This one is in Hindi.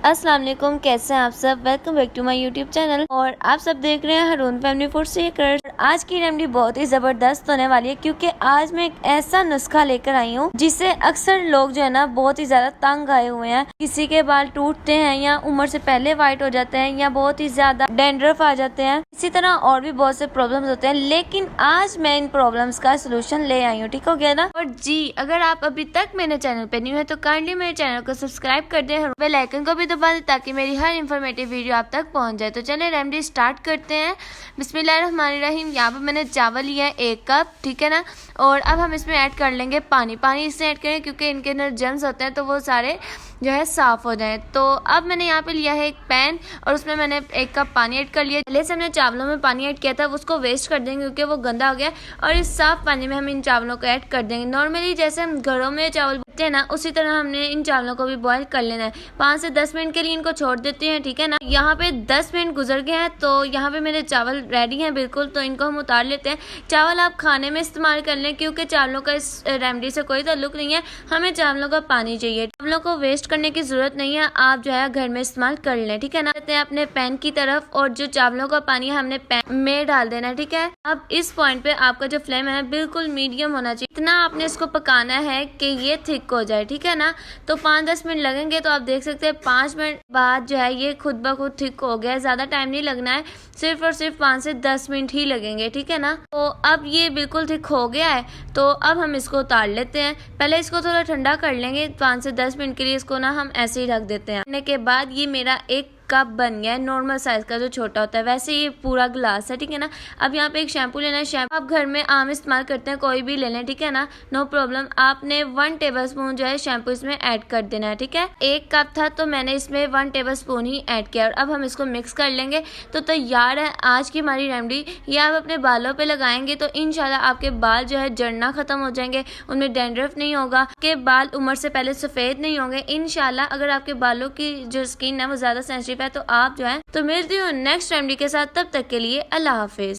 अस्सलाम वालेकुम, कैसे हैं आप सब। Welcome back to my YouTube channel और आप सब देख रहे हैं हारून फैमिली फूड सीकर्स। आज की रेमेडी बहुत ही जबरदस्त होने वाली है क्योंकि आज मैं एक ऐसा नुस्खा लेकर आई हूँ जिससे अक्सर लोग जो है ना बहुत ही ज्यादा तंग आए हुए हैं। किसी के बाल टूटते हैं या उम्र से पहले व्हाइट हो जाते हैं या बहुत ही ज्यादा डैंड्रफ आ जाते हैं, इसी तरह और भी बहुत से प्रॉब्लम्स होते हैं। लेकिन आज मैं इन प्रॉब्लम्स का सोल्यूशन ले आई हूँ, ठीक हो गया ना। और जी, अगर आप अभी तक मेरे चैनल पे न्यू है तो काइंडली मेरे चैनल को सब्सक्राइब कर दें, बेल आइकन को भी दबा दें ताकि मेरी हर इन्फॉर्मेटिव वीडियो आप तक पहुंच जाए। तो चलिए रेमेडी स्टार्ट करते हैं। बिस्मिल्लाहिर्रहमानिर्रहीम। यहाँ पे मैंने चावल लिया है 1 कप, ठीक है ना। और अब हम इसमें ऐड कर लेंगे पानी। पानी इससे ऐड करें क्योंकि इनके अंदर जर्म्स होते हैं तो वो सारे जो है साफ हो जाए। तो अब मैंने यहाँ पे लिया है एक पैन और उसमें मैंने 1 कप पानी ऐड कर लिया। पहले से हमने चावलों में पानी ऐड किया था, उसको वेस्ट कर देंगे क्योंकि वो गंदा हो गया। और इस साफ पानी में हम इन चावलों को ऐड कर देंगे। नॉर्मली जैसे हम घरों में चावल बनते हैं ना, उसी तरह हमने इन चावलों को भी बॉईल कर लेना है। 5 से 10 मिनट के लिए इनको छोड़ देते हैं, ठीक है ना। यहाँ पे 10 मिनट गुजर गए हैं तो यहाँ पे मेरे चावल रेडी हैं बिल्कुल। तो इनको हम उतार लेते हैं। चावल आप खाने में इस्तेमाल कर लें क्योंकि चावलों का इस रेमेडी से कोई ताल्लुक नहीं है, हमें चावलों का पानी चाहिए। चावलों को वेस्ट करने की जरूरत नहीं है, आप जो है घर में इस्तेमाल कर लें, ठीक है ना। हैं अपने पैन की तरफ और जो चावलों का पानी है हमने पैन में डाल देना है, ठीक है। अब इस पॉइंट पे आपका जो फ्लेम है बिल्कुल मीडियम होना चाहिए। इतना आपने इसको पकाना है कि ये थिक हो जाए, ठीक है ना। तो 5-10 मिनट लगेंगे। तो आप देख सकते हैं 5 मिनट बाद जो है ये खुद ब खुद थिक हो गया है। ज्यादा टाइम नहीं लगना है, सिर्फ और सिर्फ 5 से 10 मिनट ही लगेंगे, ठीक है ना। तो अब ये बिल्कुल थिक हो गया है तो अब हम इसको उतार लेते हैं। पहले इसको थोड़ा ठंडा कर लेंगे। 5 से 10 मिनट के लिए इसको ना हम ऐसे ही रख देते हैं। रखने के बाद ये मेरा 1 कप बन गया है, नॉर्मल साइज का जो छोटा होता है, वैसे ये पूरा गिलास है, ठीक है ना। अब यहाँ पे एक शैम्पू लेना है। शैम्पू आप घर में आम इस्तेमाल करते हैं, कोई भी ले लें, ठीक है ना, नो प्रॉब्लम। आपने 1 टेबलस्पून जो है शैम्पू इसमें ऐड कर देना है, ठीक है। 1 कप था तो मैंने इसमें 1 टेबलस्पून ही ऐड किया। और अब हम इसको मिक्स कर लेंगे। तो तैयार है आज की हमारी रेमेडी। ये आप अपने बालों पे लगाएंगे तो इंशाल्लाह आपके बाल जो है झड़ना खत्म हो जाएंगे, उनमें डैंड्रफ नहीं होगा, आपके बाल उम्र से पहले सफेद नहीं होंगे इंशाल्लाह। अगर आपके बालों की जो स्किन है वो ज्यादा सेंसिटिव है तो आप जो है तो मिलती हूँ नेक्स्ट रेमेडी के साथ। तब तक के लिए अल्लाह हाफिज।